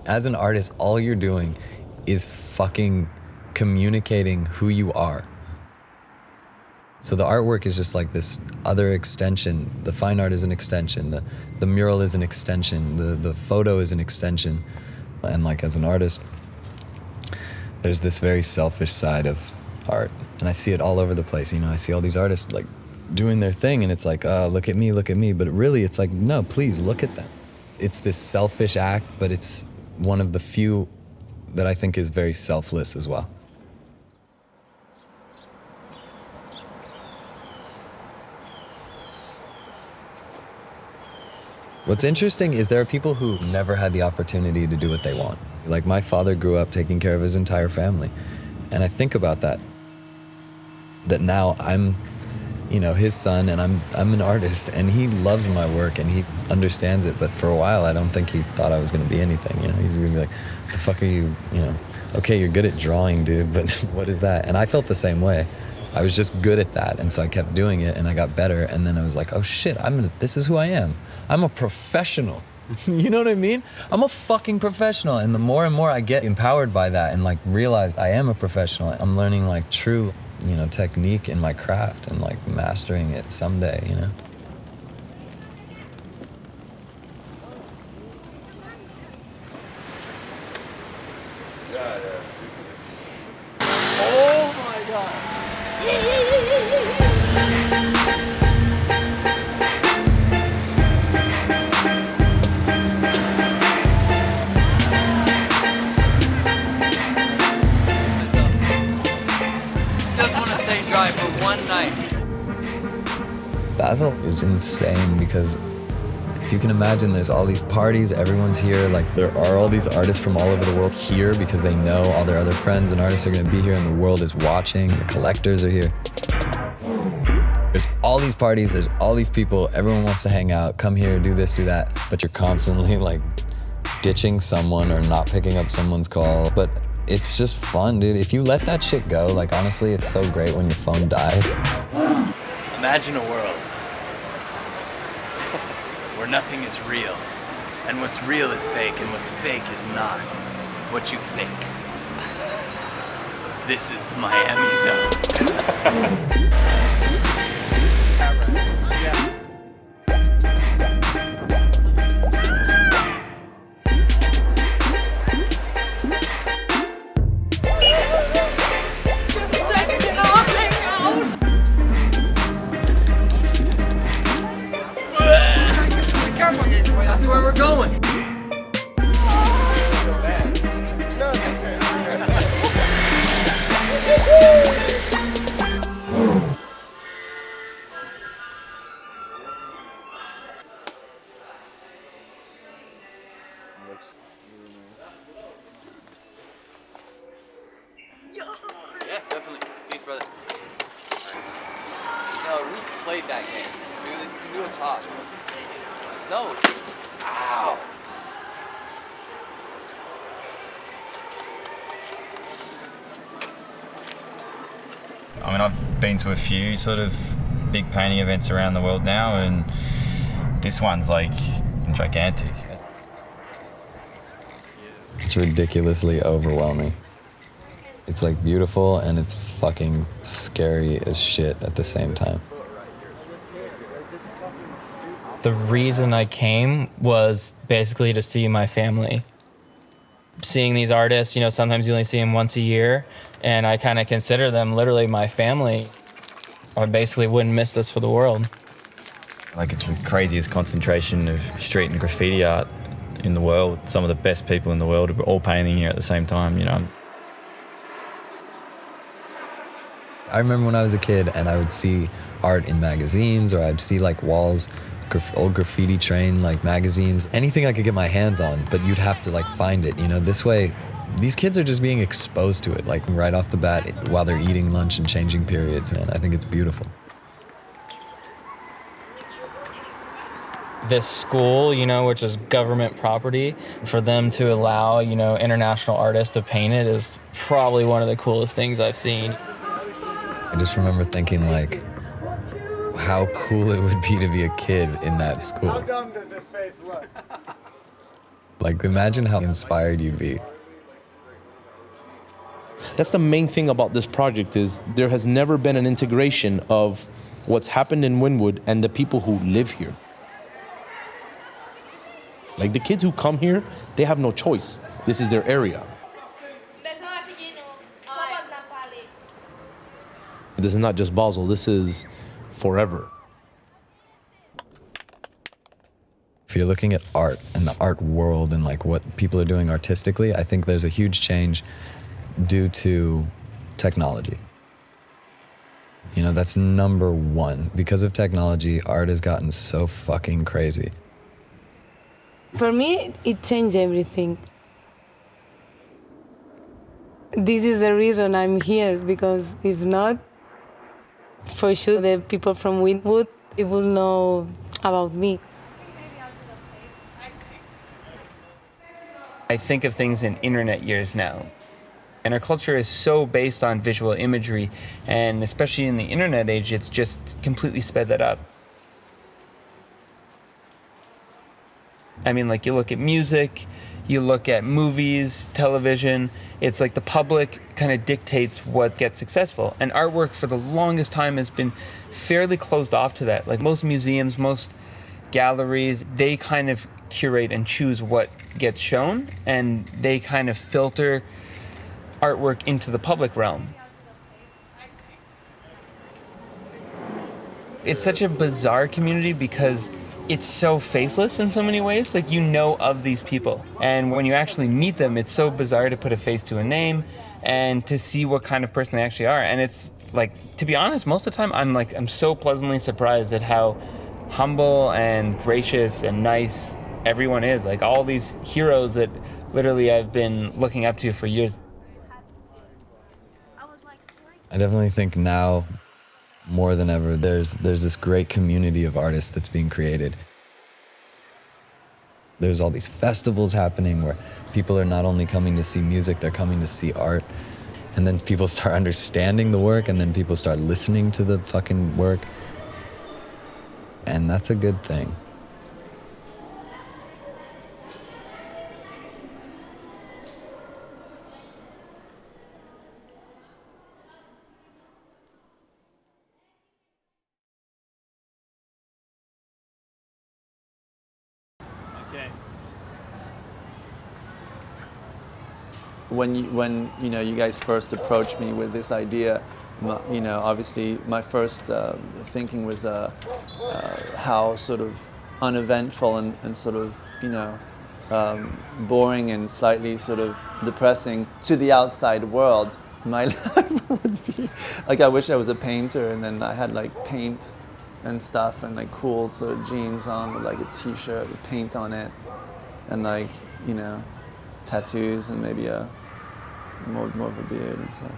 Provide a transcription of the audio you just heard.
As an artist, all you're doing is fucking communicating who you are. So the artwork is just like this other extension. The fine art is an extension. The mural is an extension. The photo is an extension. And like as an artist, there's this very selfish side of art. And I see it all over the place. You know, I see all these artists like doing their thing and it's like, oh, look at me. But really it's like, no, please look at them. It's this selfish act, but it's one of the few that I think is very selfless as well. What's interesting is there are people who never had the opportunity to do what they want. Like my father grew up taking care of his entire family. And I think about that now I'm, you know, his son and I'm an artist and he loves my work and he understands it. But for a while, I don't think he thought I was gonna be anything. You know, he's gonna be like, what the fuck are you know, okay, you're good at drawing, dude, but what is that? And I felt the same way. I was just good at that. And so I kept doing it and I got better. And then I was like, oh shit, this is who I am. I'm a professional. You know what I mean? I'm a fucking professional. And the more and more I get empowered by that and like realize I am a professional, I'm learning like true, you know, technique in my craft and like mastering it someday, you know? Oh my God. For one night. Basel is insane because if you can imagine, there's all these parties, everyone's here, like there are all these artists from all over the world here because they know all their other friends and artists are gonna be here and the world is watching, the collectors are here. There's all these parties, there's all these people, everyone wants to hang out, come here, do this, do that, but you're constantly like ditching someone or not picking up someone's call. But it's just fun, dude. If you let that shit go, like honestly, it's so great when your phone dies. Imagine a world where nothing is real, and what's real is fake, and what's fake is not what you think. This is the Miami Zone. That's where we're going. Yeah, definitely. Peace, brother. No, we played that game. We can do a talk. No. Ow. I mean, I've been to a few sort of big painting events around the world now, and this one's like gigantic. It's ridiculously overwhelming. It's like beautiful and it's fucking scary as shit at the same time. The reason I came was basically to see my family. Seeing these artists, you know, sometimes you only see them once a year, and I kind of consider them literally my family. I basically wouldn't miss this for the world. Like, it's the craziest concentration of street and graffiti art in the world. Some of the best people in the world are all painting here at the same time, you know. I remember when I was a kid and I would see art in magazines, or I'd see like walls, old graffiti train like magazines, anything I could get my hands on, but you'd have to like find it, you know. This way, these kids are just being exposed to it like right off the bat while they're eating lunch and changing periods, man. I think it's beautiful. This school, you know, which is government property, for them to allow, you know, international artists to paint it is probably one of the coolest things I've seen. I just remember thinking like, how cool it would be to be a kid in that school. How dumb does this face look? Like, imagine how inspired you'd be. That's the main thing about this project is there has never been an integration of what's happened in Wynwood and the people who live here. Like the kids who come here, they have no choice. This is their area. This is not just Basel, this is forever. If you're looking at art and the art world and like what people are doing artistically, I think there's a huge change due to technology. You know, that's number one. Because of technology, art has gotten so fucking crazy. For me, it changed everything. This is the reason I'm here, because if not, for sure the people from Wynwood, they will know about me. I think of things in internet years now. And our culture is so based on visual imagery, and especially in the internet age, it's just completely sped that up. I mean, like, you look at music, you look at movies, television, it's like the public kind of dictates what gets successful. And artwork for the longest time has been fairly closed off to that. Like most museums, most galleries, they kind of curate and choose what gets shown, and they kind of filter artwork into the public realm. It's such a bizarre community because it's so faceless in so many ways. Like, you know of these people, and when you actually meet them, it's so bizarre to put a face to a name and to see what kind of person they actually are. And it's like, to be honest, most of the time I'm so pleasantly surprised at how humble and gracious and nice everyone is. Like, all these heroes that literally I've been looking up to for years. I definitely think now, more than ever, there's this great community of artists that's being created. There's all these festivals happening where people are not only coming to see music, they're coming to see art. And then people start understanding the work, and then people start listening to the fucking work. And that's a good thing. When you guys first approached me with this idea, obviously my first thinking was how sort of uneventful and sort of boring and slightly sort of depressing to the outside world my life would be. Like, I wish I was a painter and then I had like paint and stuff and like cool sort of jeans on with like a t-shirt with paint on it and like, tattoos and maybe more of a beard and stuff.